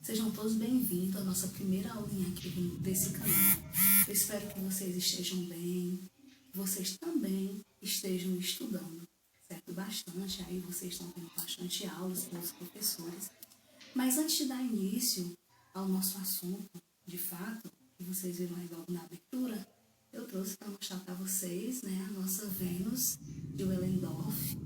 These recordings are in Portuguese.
Sejam todos bem-vindos à nossa primeira aulinha aqui desse canal. Eu espero que vocês estejam bem, que vocês também estejam estudando, certo? Bastante, aí vocês estão tendo bastante aulas com os professores. Mas antes de dar início ao nosso assunto, de fato, que vocês viram aí logo na abertura, eu trouxe para mostrar para vocês, a nossa Vênus de Willendorf,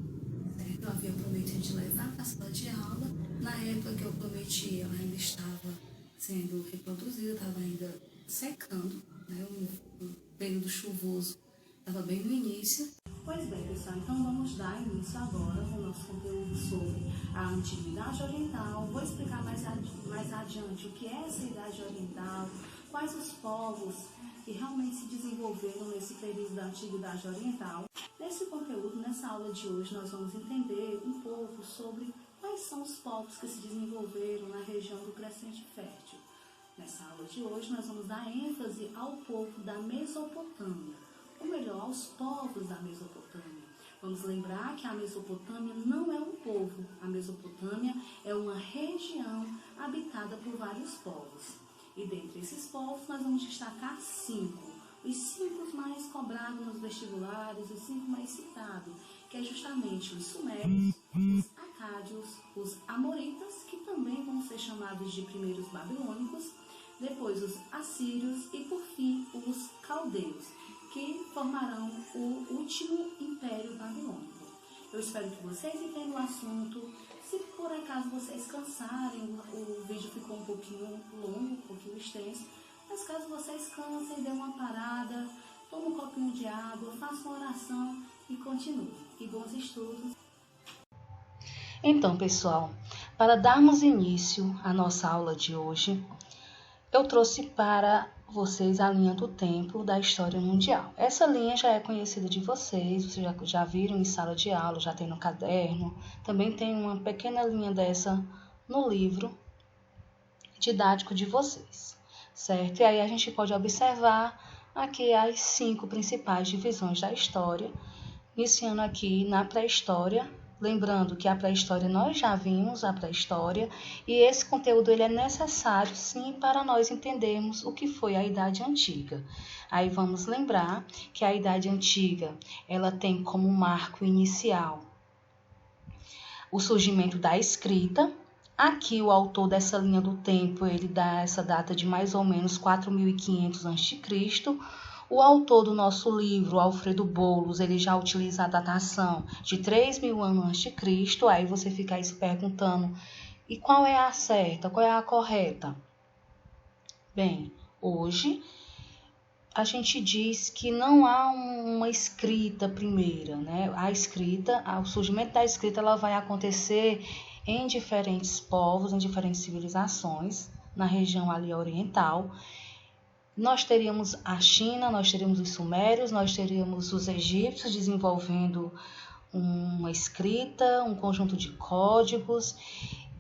certo? Eu havia prometido de levar para a sala de aula. Na época que eu prometi, ela ainda estava sendo reproduzida, estava ainda secando, o período chuvoso estava bem no início. Pois bem, pessoal, então vamos dar início agora com o nosso conteúdo sobre a Antiguidade Oriental. Vou explicar mais adiante o que é essa Idade Oriental, quais os povos que realmente se desenvolveram nesse período da Antiguidade Oriental. Nesse conteúdo, nessa aula de hoje, nós vamos entender um pouco sobre quais são os povos que se desenvolveram na região do Crescente Fértil. Nessa aula de hoje, nós vamos dar ênfase ao povo da Mesopotâmia, ou melhor, aos povos da Mesopotâmia. Vamos lembrar que a Mesopotâmia não é um povo, a Mesopotâmia é uma região habitada por vários povos. E dentre esses povos, nós vamos destacar 5. Os 5 mais cobrados nos vestibulares, os 5 mais citados, que é justamente os sumérios, os acádios, os amoritas, que também vão ser chamados de primeiros babilônicos, depois os assírios e, por fim, os caldeus, que formarão o último império babilônico. Eu espero que vocês entendam o assunto. Se por acaso vocês cansarem, o vídeo ficou um pouquinho longo, um pouquinho extenso, mas caso vocês cansem, dê uma parada, tome um copinho de água, faça uma oração e continue. E bons estudos! Então, pessoal, para darmos início à nossa aula de hoje, eu trouxe para vocês a linha do tempo da história mundial. Essa linha já é conhecida de vocês já viram em sala de aula, já tem no caderno. Também tem uma pequena linha dessa no livro didático de vocês, certo? E aí a gente pode observar aqui as 5 principais divisões da história, iniciando aqui na pré-história. Lembrando que a pré-história nós já vimos a pré-história e esse conteúdo ele é necessário sim para nós entendermos o que foi a Idade Antiga. Aí vamos lembrar que a Idade Antiga ela tem como marco inicial o surgimento da escrita. Aqui o autor dessa linha do tempo ele dá essa data de mais ou menos 4.500 a.C. O autor do nosso livro, Alfredo Boulos, ele já utiliza a datação de 3.000 anos antes de Cristo. Aí você fica aí se perguntando, e qual é a certa, qual é a correta? Bem, hoje a gente diz que não há uma escrita primeira, A escrita, o surgimento da escrita, ela vai acontecer em diferentes povos, em diferentes civilizações, na região ali oriental. Nós teríamos a China, nós teríamos os sumérios, nós teríamos os egípcios desenvolvendo uma escrita, um conjunto de códigos.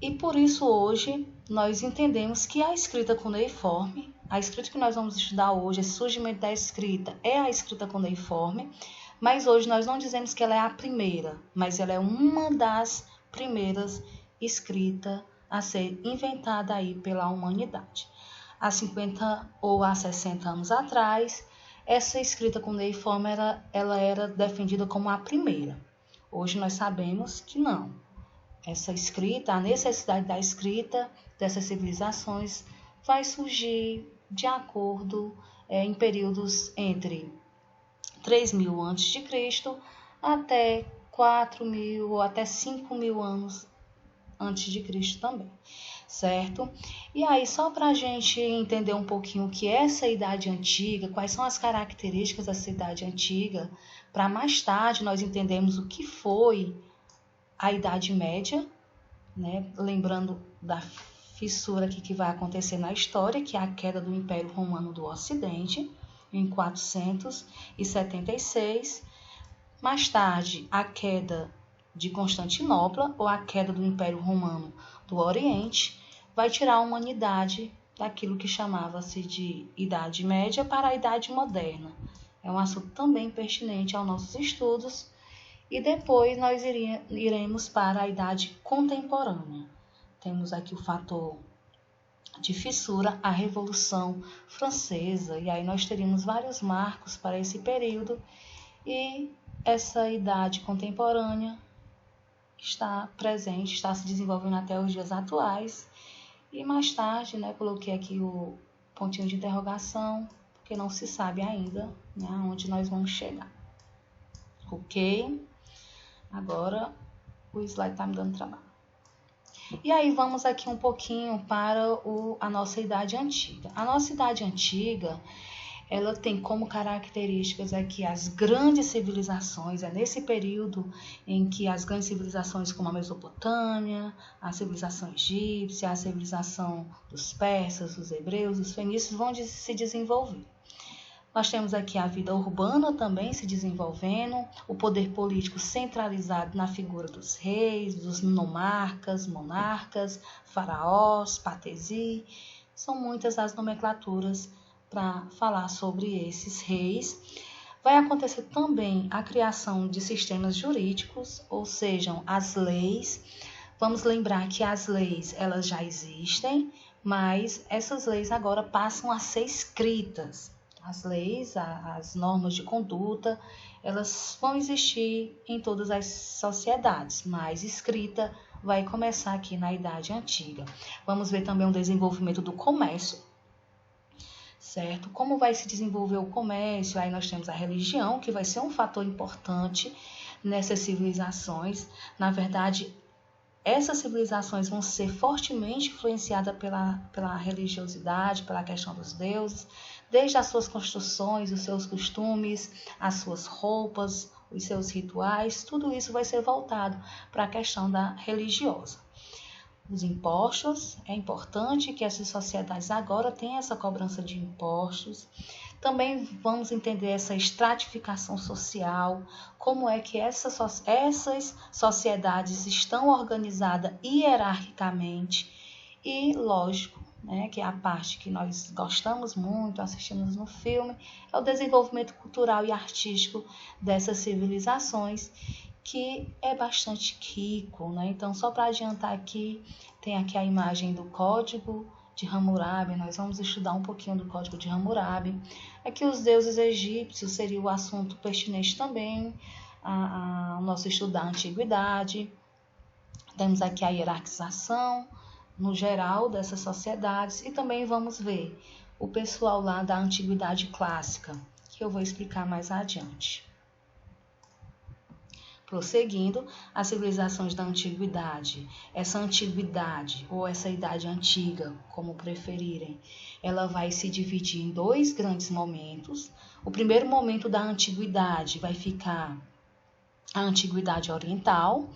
E por isso hoje nós entendemos que a escrita cuneiforme, a escrita que nós vamos estudar hoje, esse surgimento da escrita é a escrita cuneiforme, mas hoje nós não dizemos que ela é a primeira, mas ela é uma das primeiras escritas a ser inventada aí pela humanidade. Há 50 ou há 60 anos atrás, essa escrita cuneiforme ela era defendida como a primeira. Hoje nós sabemos que não. Essa escrita, a necessidade da escrita dessas civilizações vai surgir de acordo em períodos entre 3.000 a.C. até 4.000 ou até 5.000 anos antes de Cristo também, certo? E aí, só para a gente entender um pouquinho o que é essa Idade Antiga, quais são as características dessa Idade Antiga, para mais tarde nós entendermos o que foi a Idade Média, Lembrando da fissura aqui que vai acontecer na história, que é a queda do Império Romano do Ocidente, em 476. Mais tarde, a queda de Constantinopla, ou a queda do Império Romano do Oriente, vai tirar a humanidade daquilo que chamava-se de Idade Média para a Idade Moderna. É um assunto também pertinente aos nossos estudos. E depois nós iremos para a Idade Contemporânea. Temos aqui o fator de fissura a Revolução Francesa. E aí nós teríamos vários marcos para esse período, e essa idade contemporânea está presente, está se desenvolvendo até os dias atuais. E mais tarde, coloquei aqui o pontinho de interrogação, porque não se sabe ainda, onde nós vamos chegar. Ok? Agora o slide está me dando trabalho. E aí vamos aqui um pouquinho para a nossa Idade Antiga. A nossa Idade Antiga, ela tem como características aqui as grandes civilizações. É nesse período em que as grandes civilizações como a Mesopotâmia, a civilização egípcia, a civilização dos persas, dos hebreus, dos fenícios vão se desenvolver. Nós temos aqui a vida urbana também se desenvolvendo, o poder político centralizado na figura dos reis, dos nomarcas, monarcas, faraós, patesi. São muitas as nomenclaturas para falar sobre esses reis. Vai acontecer também a criação de sistemas jurídicos, ou seja, as leis. Vamos lembrar que as leis elas já existem, mas essas leis agora passam a ser escritas. As leis, as normas de conduta, elas vão existir em todas as sociedades, mas escrita vai começar aqui na Idade Antiga. Vamos ver também o desenvolvimento do comércio, certo? Como vai se desenvolver o comércio? Aí nós temos a religião, que vai ser um fator importante nessas civilizações. Na verdade, essas civilizações vão ser fortemente influenciadas pela religiosidade, pela questão dos deuses, desde as suas construções, os seus costumes, as suas roupas, os seus rituais, tudo isso vai ser voltado para a questão da religiosa. Os impostos, é importante que essas sociedades agora tenham essa cobrança de impostos. Também vamos entender essa estratificação social, como é que essas sociedades estão organizadas hierarquicamente e, lógico, que é a parte que nós gostamos muito, assistimos no filme, é o desenvolvimento cultural e artístico dessas civilizações, que é bastante rico. Então, só para adiantar aqui, tem aqui a imagem do Código de Hammurabi. Nós vamos estudar um pouquinho do Código de Hammurabi. Aqui os deuses egípcios seria o assunto pertinente também ao nosso estudo da antiguidade. Temos aqui a hierarquização no geral dessas sociedades, e também vamos ver o pessoal lá da antiguidade clássica, que eu vou explicar mais adiante. Prosseguindo, as civilizações da antiguidade, essa antiguidade ou essa idade antiga, como preferirem, ela vai se dividir em dois grandes momentos. O primeiro momento da antiguidade vai ficar a antiguidade oriental,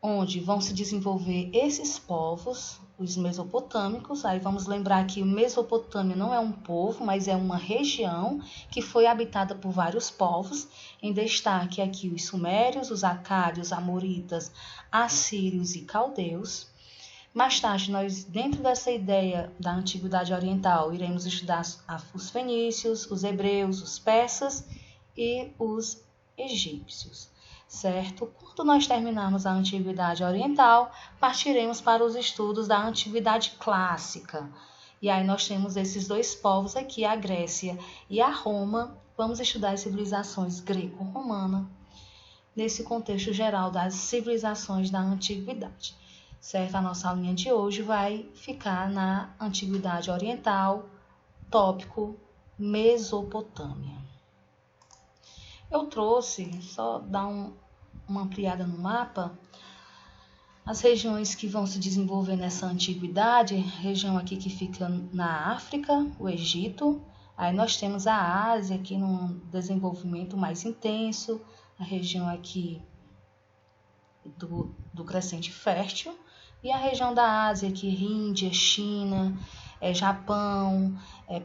onde vão se desenvolver esses povos, os mesopotâmicos. Aí vamos lembrar que o Mesopotâmia não é um povo, mas é uma região que foi habitada por vários povos, em destaque aqui os sumérios, os acádios, amoritas, assírios e caldeus. Mais tarde, nós, dentro dessa ideia da antiguidade oriental, iremos estudar os fenícios, os hebreus, os persas e os egípcios. Certo? Quando nós terminarmos a Antiguidade Oriental, partiremos para os estudos da Antiguidade Clássica. E aí nós temos esses dois povos aqui, a Grécia e a Roma. Vamos estudar as civilizações greco-romana, nesse contexto geral das civilizações da Antiguidade. Certo? A nossa aulinha de hoje vai ficar na Antiguidade Oriental, tópico Mesopotâmia. Eu trouxe, só dar uma ampliada no mapa, as regiões que vão se desenvolver nessa antiguidade. Região aqui que fica na África, o Egito. Aí nós temos a Ásia aqui num desenvolvimento mais intenso, a região aqui do crescente fértil, e a região da Ásia aqui, Índia, China, Japão,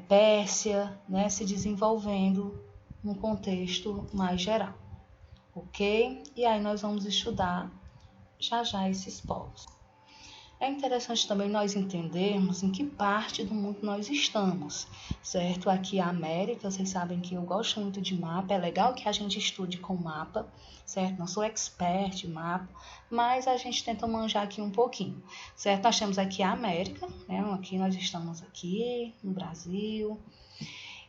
Pérsia, se desenvolvendo num contexto mais geral, ok? E aí nós vamos estudar já esses povos. É interessante também nós entendermos em que parte do mundo nós estamos, certo? Aqui a América, vocês sabem que eu gosto muito de mapa, é legal que a gente estude com mapa, certo? Não sou expert em mapa, mas a gente tenta manjar aqui um pouquinho, certo? Nós temos aqui a América, né? Aqui nós estamos aqui no Brasil.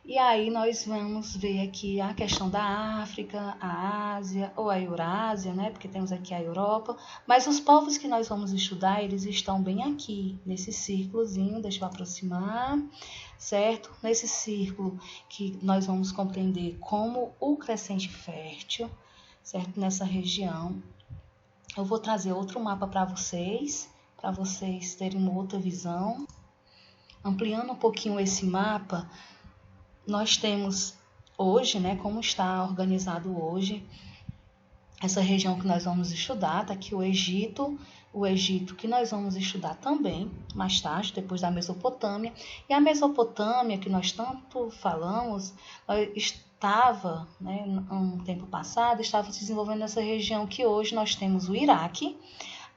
E aí nós vamos ver aqui a questão da África, a Ásia ou a Eurásia, né? Porque temos aqui a Europa. Mas os povos que nós vamos estudar, eles estão bem aqui, nesse círculozinho. Deixa eu aproximar, certo? Nesse círculo que nós vamos compreender como o crescente fértil, certo? Nessa região. Eu vou trazer outro mapa para vocês terem uma outra visão. Ampliando um pouquinho esse mapa, nós temos hoje, né, como está organizado hoje, essa região que nós vamos estudar, está aqui o Egito que nós vamos estudar também, mais tarde, depois da Mesopotâmia. E a Mesopotâmia, que nós tanto falamos, estava, né, um tempo passado, estava se desenvolvendo nessa região que hoje nós temos o Iraque,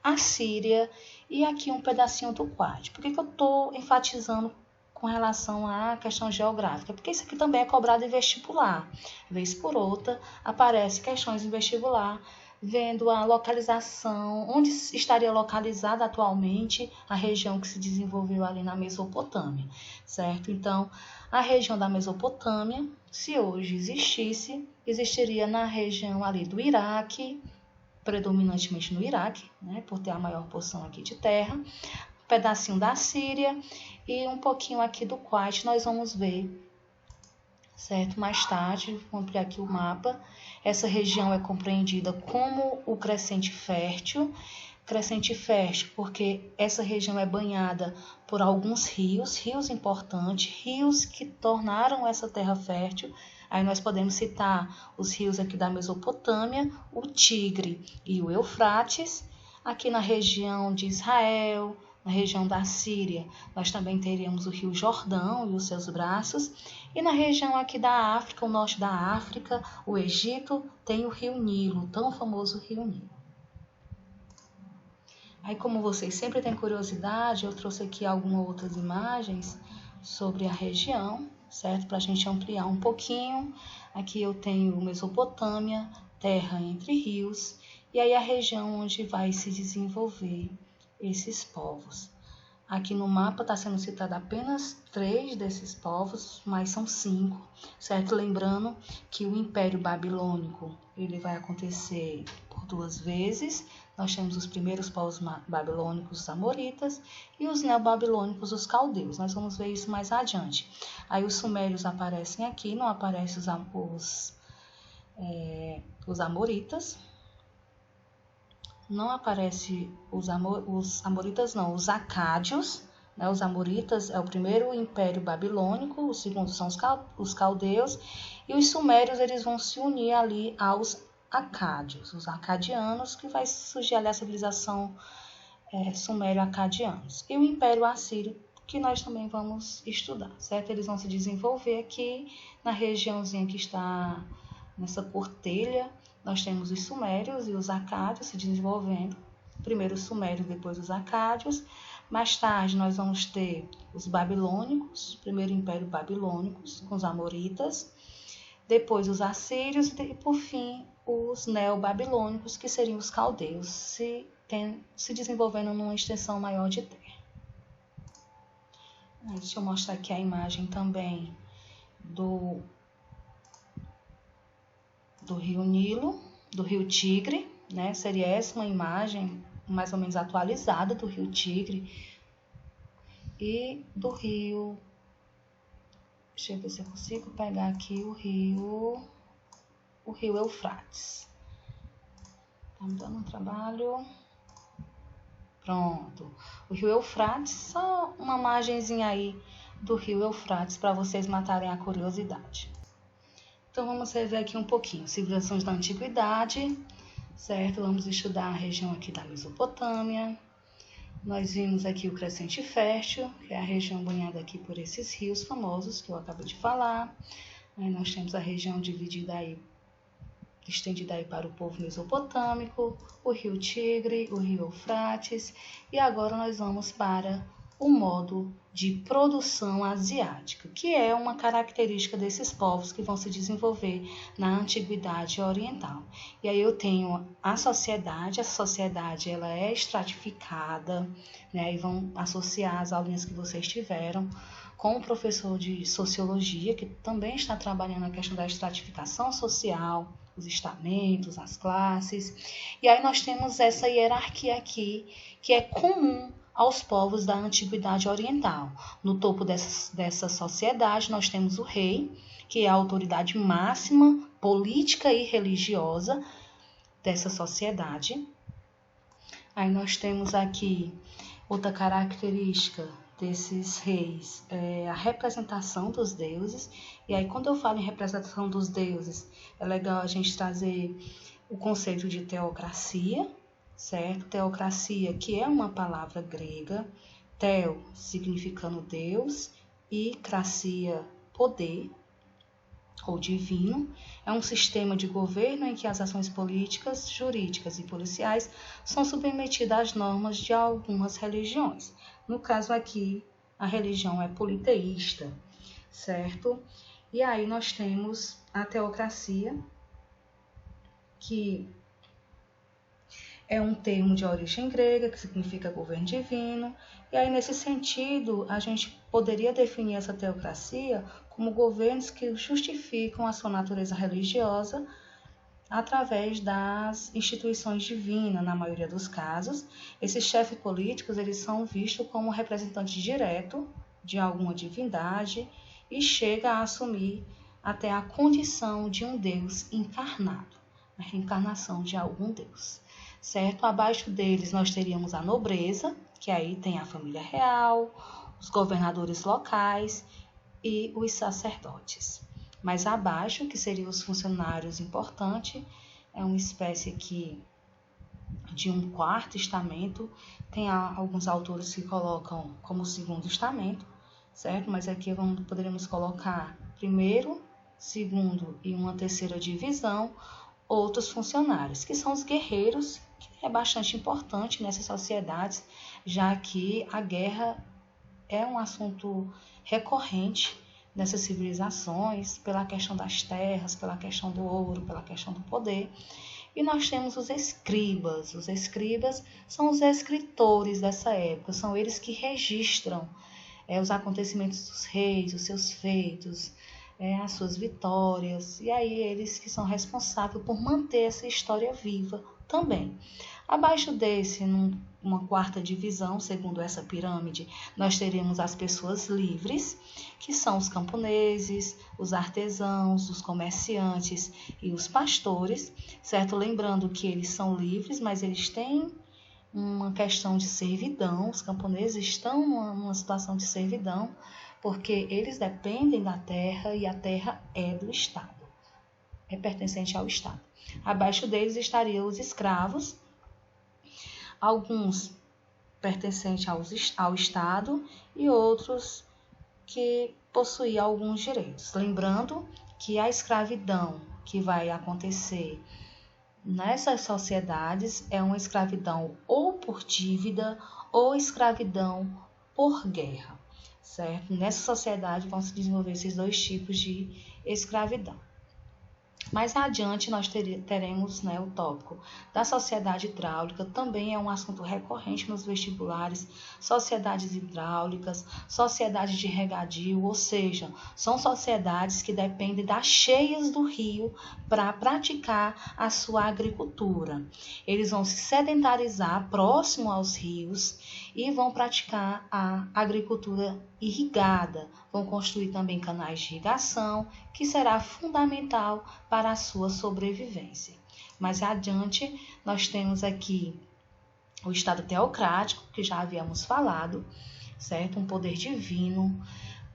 a Síria e aqui um pedacinho do Kuwait. Por que eu estou enfatizando com relação à questão geográfica? Porque isso aqui também é cobrado em vestibular. Vez por outra, aparece questões em vestibular, vendo a localização, onde estaria localizada atualmente a região que se desenvolveu ali na Mesopotâmia, certo? Então, a região da Mesopotâmia, se hoje existisse, existiria na região ali do Iraque, predominantemente no Iraque, né, por ter a maior porção aqui de terra, um pedacinho da Síria e um pouquinho aqui do Kuwait. Nós vamos ver, certo? Mais tarde, vou ampliar aqui o mapa. Essa região é compreendida como o crescente fértil porque essa região é banhada por alguns rios importantes, rios que tornaram essa terra fértil. Aí nós podemos citar os rios aqui da Mesopotâmia, o Tigre e o Eufrates. Aqui na região de Israel, na região da Síria, nós também teríamos o rio Jordão e os seus braços. E na região aqui da África, o norte da África, o Egito, tem o rio Nilo, o tão famoso rio Nilo. Aí, como vocês sempre têm curiosidade, eu trouxe aqui algumas outras imagens sobre a região, certo? Para a gente ampliar um pouquinho. Aqui eu tenho Mesopotâmia, terra entre rios, e aí a região onde vai se desenvolver esses povos. Aqui no mapa está sendo citado apenas 3 desses povos, mas são 5, certo? Lembrando que o Império Babilônico ele vai acontecer por 2 vezes. Nós temos os primeiros povos babilônicos, os amoritas, e os neobabilônicos, os caldeus. Nós vamos ver isso mais adiante. Aí os sumérios aparecem aqui, não aparecem os amoritas. Não aparece os amoritas, não, os acádios, né? Os amoritas é o primeiro império babilônico, o segundo são os caldeus, e os sumérios eles vão se unir ali aos acádios, os acadianos, que vai surgir ali a civilização sumério-acadianos. E o Império Assírio, que nós também vamos estudar, certo? Eles vão se desenvolver aqui na regiãozinha que está nessa cortelha. Nós temos os sumérios e os acádios se desenvolvendo. Primeiro os sumérios, depois os acádios. Mais tarde nós vamos ter os babilônicos, primeiro império babilônicos, com os amoritas. Depois os assírios e, por fim, os neobabilônicos, que seriam os caldeus, se desenvolvendo numa extensão maior de terra. Deixa eu mostrar aqui a imagem também do rio Nilo, do rio Tigre, né? Seria essa uma imagem mais ou menos atualizada do rio Tigre e do rio. Deixa eu ver se eu consigo pegar aqui o rio Eufrates. Tá me dando um trabalho. Pronto. O rio Eufrates, só uma margenzinha aí do rio Eufrates para vocês matarem a curiosidade. Então, vamos rever aqui um pouquinho. Civilizações da Antiguidade, certo? Vamos estudar a região aqui da Mesopotâmia. Nós vimos aqui o crescente fértil, que é a região banhada aqui por esses rios famosos que eu acabei de falar. Aí nós temos a região dividida aí estendida aí para o povo mesopotâmico, o rio Tigre, o rio Eufrates, e agora nós vamos para o modo de produção asiática, que é uma característica desses povos que vão se desenvolver na Antiguidade Oriental. E aí eu tenho essa sociedade ela é estratificada, né, e vão associar as aulinhas que vocês tiveram com o professor de Sociologia, que também está trabalhando a questão da estratificação social, os estamentos, as classes. E aí nós temos essa hierarquia aqui, que é comum aos povos da Antiguidade Oriental. No topo dessa sociedade, nós temos o rei, que é a autoridade máxima, política e religiosa dessa sociedade. Aí nós temos aqui outra característica desses reis, a representação dos deuses. E aí, quando eu falo em representação dos deuses, é legal a gente trazer o conceito de teocracia, certo? Teocracia, que é uma palavra grega, teo significando Deus e cracia, poder ou divino. É um sistema de governo em que as ações políticas, jurídicas e policiais são submetidas às normas de algumas religiões. No caso aqui, a religião é politeísta, certo? E aí nós temos a teocracia, que é um termo de origem grega, que significa governo divino. E aí, nesse sentido, a gente poderia definir essa teocracia como governos que justificam a sua natureza religiosa através das instituições divinas, na maioria dos casos. Esses chefes políticos, eles são vistos como representantes diretos de alguma divindade e chega a assumir até a condição de um Deus encarnado, a reencarnação de algum Deus. Certo? Abaixo deles nós teríamos a nobreza, que aí tem a família real, os governadores locais e os sacerdotes. Mais abaixo, que seriam os funcionários importantes, é uma espécie aqui de um quarto estamento. Tem alguns autores que colocam como segundo estamento, certo? Mas aqui poderíamos colocar primeiro, segundo e uma terceira divisão, outros funcionários, que são os guerreiros, que é bastante importante nessas sociedades, já que a guerra é um assunto recorrente nessas civilizações, pela questão das terras, pela questão do ouro, pela questão do poder. E nós temos os escribas. Os escribas são os escritores dessa época, são eles que registram os acontecimentos dos reis, os seus feitos, as suas vitórias, e aí eles que são responsáveis por manter essa história viva também. Abaixo desse, numa quarta divisão, segundo essa pirâmide, nós teremos as pessoas livres, que são os camponeses, os artesãos, os comerciantes e os pastores, certo? Lembrando que eles são livres, mas eles têm uma questão de servidão. Os camponeses estão numa situação de servidão, porque eles dependem da terra e a terra é do Estado, é pertencente ao Estado. Abaixo deles estariam os escravos, alguns pertencentes ao Estado e outros que possuíam alguns direitos. Lembrando que a escravidão que vai acontecer nessas sociedades é uma escravidão ou por dívida ou escravidão por guerra, certo? Nessa sociedade vão se desenvolver esses dois tipos de escravidão. Mais adiante nós teremos o tópico da sociedade hidráulica, também é um assunto recorrente nos vestibulares, sociedades hidráulicas, sociedades de regadio, ou seja, são sociedades que dependem das cheias do rio para praticar a sua agricultura. Eles vão se sedentarizar próximo aos rios e vão praticar a agricultura irrigada, vão construir também canais de irrigação, que será fundamental para a sua sobrevivência. Mais adiante, nós temos aqui o Estado teocrático, que já havíamos falado, certo? Um poder divino,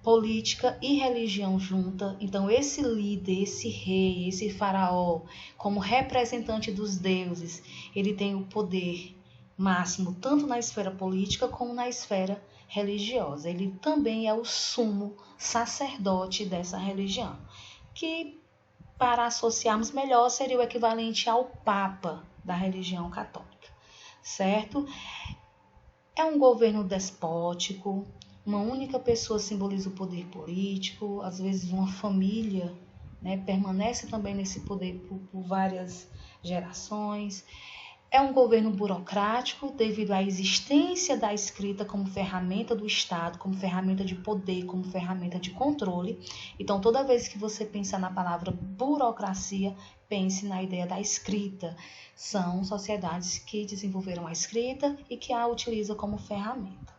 política e religião junta. Então, esse líder, esse rei, esse faraó, como representante dos deuses, ele tem o poder máximo tanto na esfera política como na esfera religiosa. Ele também é o sumo sacerdote dessa religião, que para associarmos melhor, seria o equivalente ao Papa da religião católica, certo? É um governo despótico, uma única pessoa simboliza o poder político, às vezes uma família, né, permanece também nesse poder por várias gerações. É um governo burocrático devido à existência da escrita como ferramenta do Estado, como ferramenta de poder, como ferramenta de controle. Então, toda vez que você pensar na palavra burocracia, pense na ideia da escrita. São sociedades que desenvolveram a escrita e que a utilizam como ferramenta.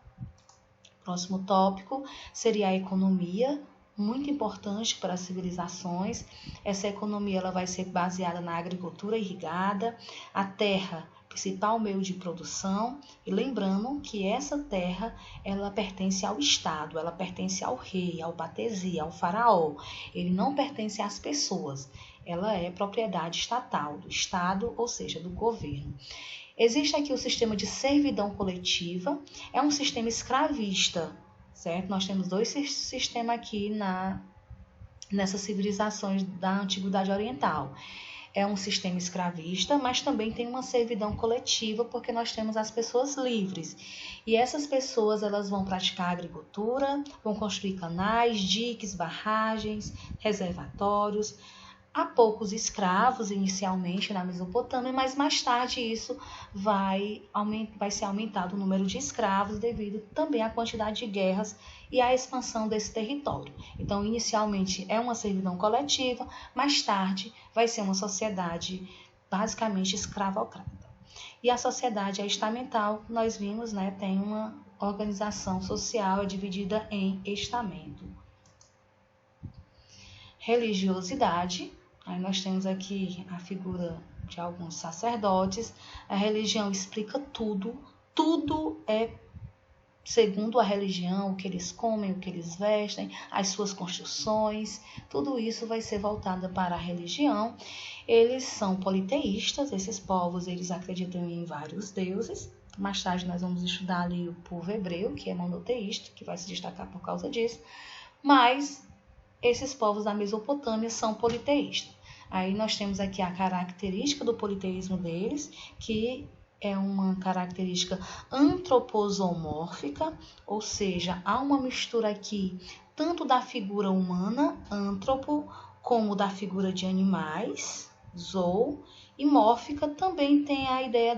Próximo tópico seria a economia, muito importante para as civilizações. Essa economia ela vai ser baseada na agricultura irrigada, a terra, principal meio de produção, e lembrando que essa terra ela pertence ao Estado, ela pertence ao rei, ao patesi, ao faraó. Ele não pertence às pessoas, ela é propriedade estatal, do Estado, ou seja, do governo. Existe aqui o sistema de servidão coletiva, é um sistema escravista, certo? Nós temos dois sistemas aqui nessas civilizações da Antiguidade Oriental. É um sistema escravista, mas também tem uma servidão coletiva, porque nós temos as pessoas livres. E essas pessoas elas vão praticar agricultura, vão construir canais, diques, barragens, reservatórios. Há poucos escravos inicialmente na Mesopotâmia, mas mais tarde isso vai ser aumentado o número de escravos devido também à quantidade de guerras e à expansão desse território. Então, inicialmente é uma servidão coletiva, mais tarde vai ser uma sociedade basicamente escravocrata. E a sociedade estamental, nós vimos, né, tem uma organização social dividida em estamento. Religiosidade. Aí nós temos aqui a figura de alguns sacerdotes. A religião explica tudo. Tudo é segundo a religião, o que eles comem, o que eles vestem, as suas construções. Tudo isso vai ser voltado para a religião. Eles são politeístas. Esses povos eles acreditam em vários deuses. Mais tarde nós vamos estudar ali o povo hebreu, que é monoteísta, que vai se destacar por causa disso. Mas esses povos da Mesopotâmia são politeístas. Aí nós temos aqui a característica do politeísmo deles, que é uma característica antroposomórfica, ou seja, há uma mistura aqui tanto da figura humana, antropo, como da figura de animais, zoou, e mórfica também tem a ideia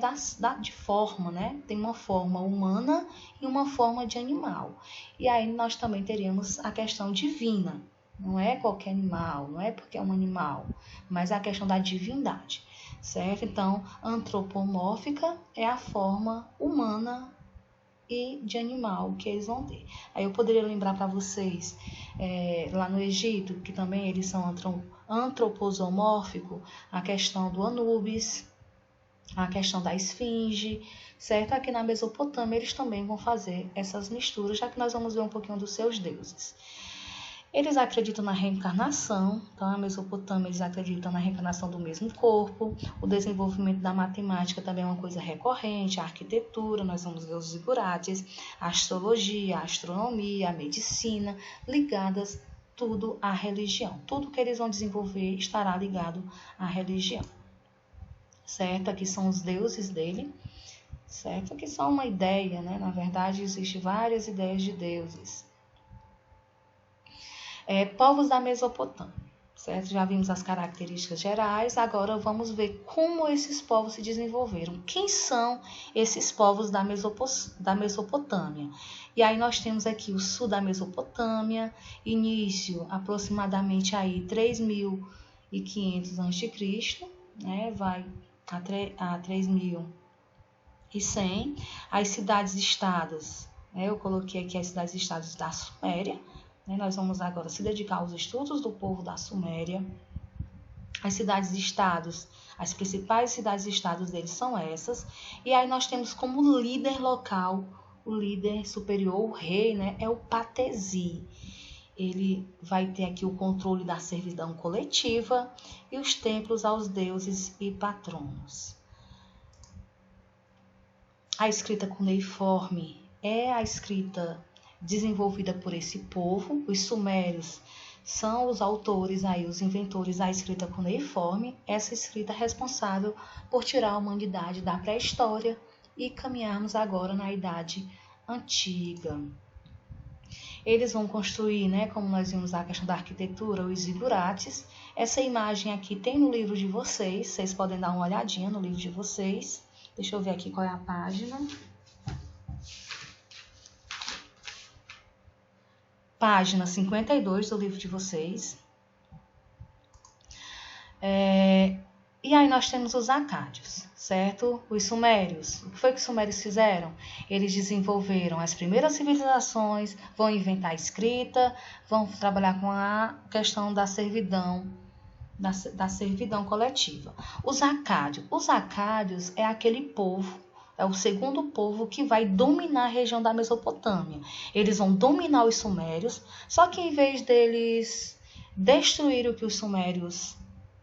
de forma, né? Tem uma forma humana e uma forma de animal. E aí nós também teríamos a questão divina. Não é qualquer animal, não é porque é um animal, mas a questão da divindade, certo? Então, antropomórfica é a forma humana e de animal que eles vão ter. Aí eu poderia lembrar para vocês, lá no Egito, que também eles são antroposomórficos, a questão do Anubis, a questão da esfinge, certo? Aqui na Mesopotâmia eles também vão fazer essas misturas, já que nós vamos ver um pouquinho dos seus deuses. Eles acreditam na reencarnação, então a Mesopotâmia eles acreditam na reencarnação do mesmo corpo. O desenvolvimento da matemática também é uma coisa recorrente, a arquitetura, nós vamos ver os zigurates, a astrologia, a astronomia, a medicina, ligadas tudo à religião. Tudo que eles vão desenvolver estará ligado à religião, certo? Aqui são os deuses dele, certo? Aqui só uma ideia, né? Na verdade, existem várias ideias de deuses. Povos da Mesopotâmia, certo? Já vimos as características gerais, agora vamos ver como esses povos se desenvolveram. Quem são esses povos da Mesopotâmia? E aí nós temos aqui o sul da Mesopotâmia, início aproximadamente aí 3.500 a.C., né? Vai a 3.100. As cidades-estados, né? Eu coloquei aqui as cidades-estados da Suméria. Nós vamos agora se dedicar aos estudos do povo da Suméria. As cidades-estados, as principais cidades-estados deles são essas. E aí nós temos como líder local, o líder superior, o rei, né, é o patesi. Ele vai ter aqui o controle da servidão coletiva e os templos aos deuses e patronos. A escrita cuneiforme é a escrita desenvolvida por esse povo. Os sumérios são os autores, aí, os inventores da escrita cuneiforme, essa escrita responsável por tirar a humanidade da pré-história e caminharmos agora na Idade Antiga. Eles vão construir, né, como nós vimos a questão da arquitetura, os zigurates. Essa imagem aqui tem no livro de vocês podem dar uma olhadinha no livro de vocês. Deixa eu ver aqui qual é a página. Página 52 do livro de vocês. E aí nós temos os acádios, certo? Os sumérios. O que foi que os sumérios fizeram? Eles desenvolveram as primeiras civilizações, vão inventar a escrita, vão trabalhar com a questão da servidão, da servidão coletiva. Os acádios é aquele povo, é o segundo povo que vai dominar a região da Mesopotâmia. Eles vão dominar os sumérios, só que em vez deles destruir o que os sumérios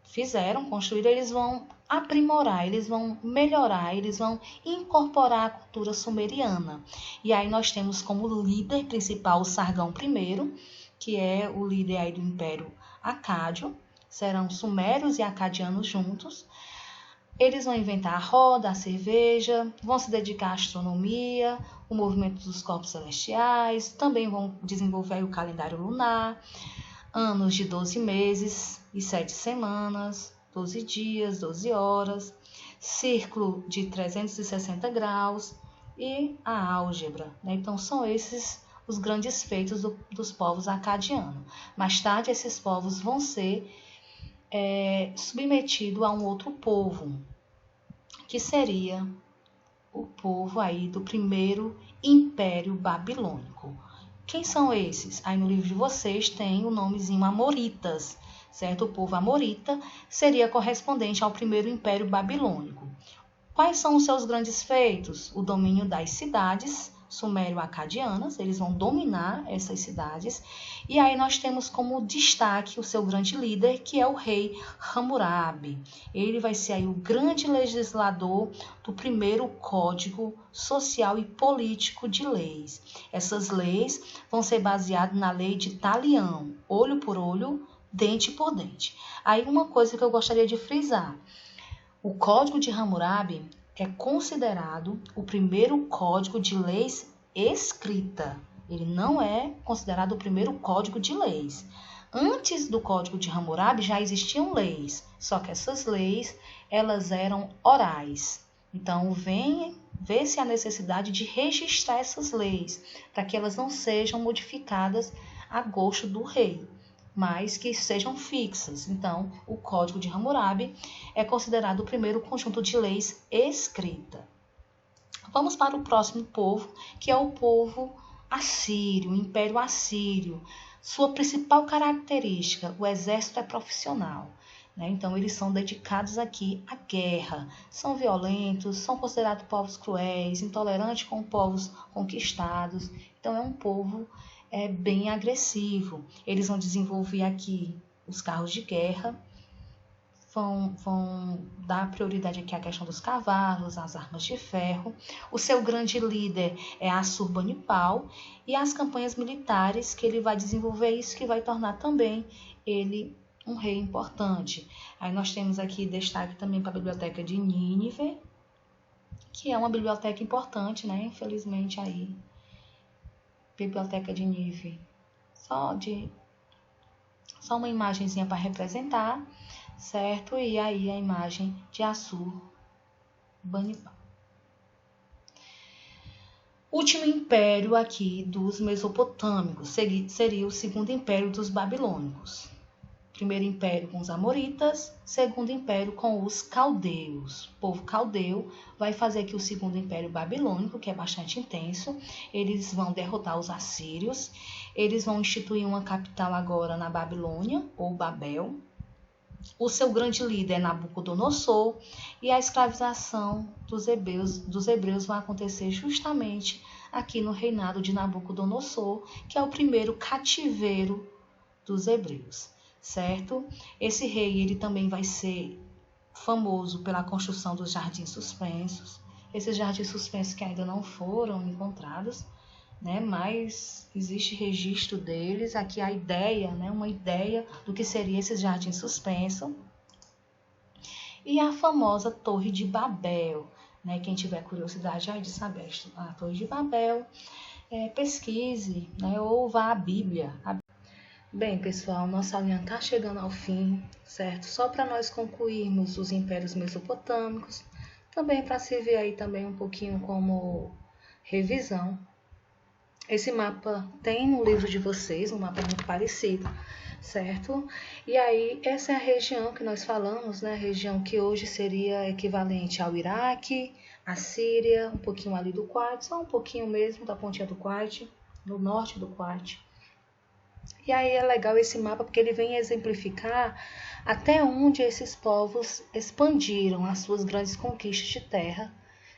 fizeram, construir, eles vão aprimorar, eles vão melhorar, eles vão incorporar a cultura sumeriana. E aí nós temos como líder principal o Sargão I, que é o líder aí do Império Acádio. Serão sumérios e acadianos juntos. Eles vão inventar a roda, a cerveja, vão se dedicar à astronomia, o movimento dos corpos celestiais, também vão desenvolver o calendário lunar, anos de 12 meses e 7 semanas, 12 dias, 12 horas, círculo de 360 graus e a álgebra, né? Então, são esses os grandes feitos dos povos acadianos. Mais tarde, esses povos vão ser submetidos a um outro povo, que seria o povo aí do primeiro Império Babilônico. Quem são esses? Aí no livro de vocês tem o nomezinho Amoritas, certo? O povo Amorita seria correspondente ao primeiro Império Babilônico. Quais são os seus grandes feitos? O domínio das cidades sumério-acadianas, eles vão dominar essas cidades. E aí nós temos como destaque o seu grande líder, que é o rei Hammurabi. Ele vai ser aí o grande legislador do primeiro código social e político de leis. Essas leis vão ser baseadas na lei de Talião, olho por olho, dente por dente. Aí uma coisa que eu gostaria de frisar: o Código de Hammurabi é considerado o primeiro código de leis escrita. Ele não é considerado o primeiro código de leis. Antes do Código de Hammurabi já existiam leis, só que essas leis elas eram orais. Então vê-se a necessidade de registrar essas leis, para que elas não sejam modificadas a gosto do rei, mas que sejam fixas. Então, o Código de Hammurabi é considerado o primeiro conjunto de leis escrita. Vamos para o próximo povo, que é o povo assírio, o Império Assírio. Sua principal característica, o exército é profissional, né? Então, eles são dedicados aqui à guerra. São violentos, são considerados povos cruéis, intolerantes com povos conquistados. Então, é um povo bem agressivo. Eles vão desenvolver aqui os carros de guerra, vão dar prioridade aqui à questão dos cavalos, às armas de ferro. O seu grande líder é Assurbanipal, e as campanhas militares que ele vai desenvolver, isso que vai tornar também ele um rei importante. Aí nós temos aqui destaque também para a biblioteca de Nínive, que é uma biblioteca importante, né? Infelizmente aí Biblioteca de Nínive, só uma imagenzinha para representar, certo? E aí a imagem de Assurbanipal. Último império aqui dos mesopotâmicos seria o segundo império dos babilônicos. Primeiro império com os amoritas, segundo império com os caldeus. O povo caldeu vai fazer aqui o segundo império babilônico, que é bastante intenso. Eles vão derrotar os assírios, eles vão instituir uma capital agora na Babilônia, ou Babel. O seu grande líder é Nabucodonosor, e a escravização dos hebreus vai acontecer justamente aqui no reinado de Nabucodonosor, que é o primeiro cativeiro dos hebreus. Certo? Esse rei ele também vai ser famoso pela construção dos jardins suspensos. Esses jardins suspensos que ainda não foram encontrados, né? Mas existe registro deles. Aqui a ideia, né? Uma ideia do que seria esse jardim suspenso. E a famosa Torre de Babel, né? Quem tiver curiosidade de saber a Torre de Babel, pesquise, né? Ou vá à Bíblia. Bem, pessoal, nossa aulinha está chegando ao fim, certo? Só para nós concluirmos os impérios mesopotâmicos, também para servir aí também um pouquinho como revisão. Esse mapa tem no livro de vocês, um mapa muito parecido, certo? E aí, essa é a região que nós falamos, né? A região que hoje seria equivalente ao Iraque, a Síria, um pouquinho ali do Kuwait, só um pouquinho mesmo da pontinha do Kuwait, no norte do Kuwait. E aí é legal esse mapa porque ele vem exemplificar até onde esses povos expandiram as suas grandes conquistas de terra,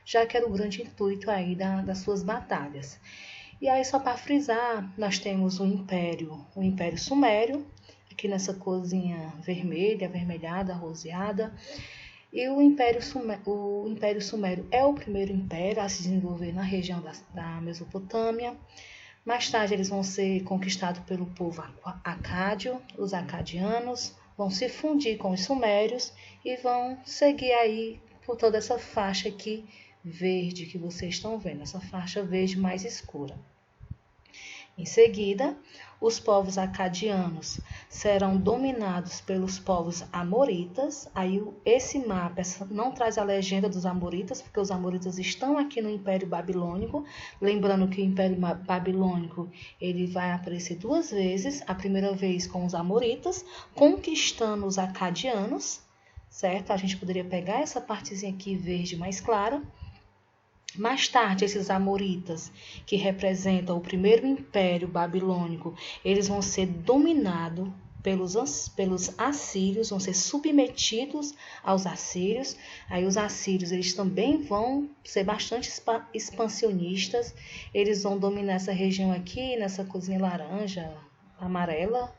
já que era o grande intuito aí das suas batalhas. E aí, só para frisar, nós temos o Império Sumério, aqui nessa corzinha vermelha, avermelhada, roseada. E o Império Sumério é o primeiro império a se desenvolver na região da Mesopotâmia. Mais tarde, eles vão ser conquistados pelo povo acádio, os acadianos, vão se fundir com os sumérios e vão seguir aí por toda essa faixa aqui verde que vocês estão vendo, essa faixa verde mais escura. Em seguida, os povos acadianos serão dominados pelos povos amoritas. Aí esse mapa não traz a legenda dos amoritas, porque os amoritas estão aqui no Império Babilônico. Lembrando que o Império Babilônico ele vai aparecer duas vezes. A primeira vez com os amoritas, conquistando os acadianos, certo? A gente poderia pegar essa partezinha aqui verde mais clara. Mais tarde, esses amoritas, que representam o primeiro império babilônico, eles vão ser dominados pelos assírios, vão ser submetidos aos assírios. Aí os assírios eles também vão ser bastante expansionistas. Eles vão dominar essa região aqui, nessa cozinha laranja, amarela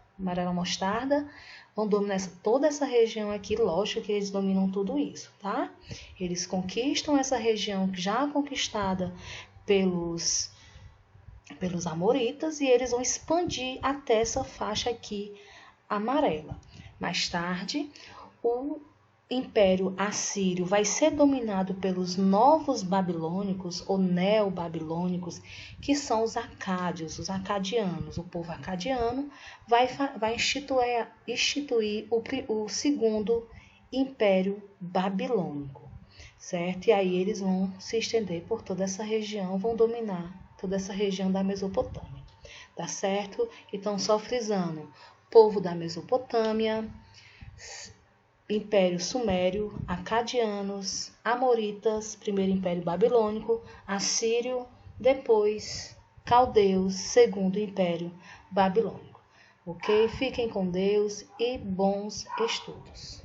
mostarda. Vão dominar toda essa região aqui, lógico que eles dominam tudo isso, tá? Eles conquistam essa região já conquistada pelos amoritas e eles vão expandir até essa faixa aqui amarela. Mais tarde, o Império Assírio vai ser dominado pelos novos babilônicos ou neobabilônicos, que são os acádios, os acadianos. O povo acadiano vai instituir o segundo Império Babilônico, certo? E aí eles vão se estender por toda essa região, vão dominar toda essa região da Mesopotâmia, tá certo? Então, só frisando, povo da Mesopotâmia, Império Sumério, Acadianos, Amoritas, primeiro Império Babilônico, Assírio, depois Caldeus, segundo Império Babilônico. Ok? Fiquem com Deus e bons estudos.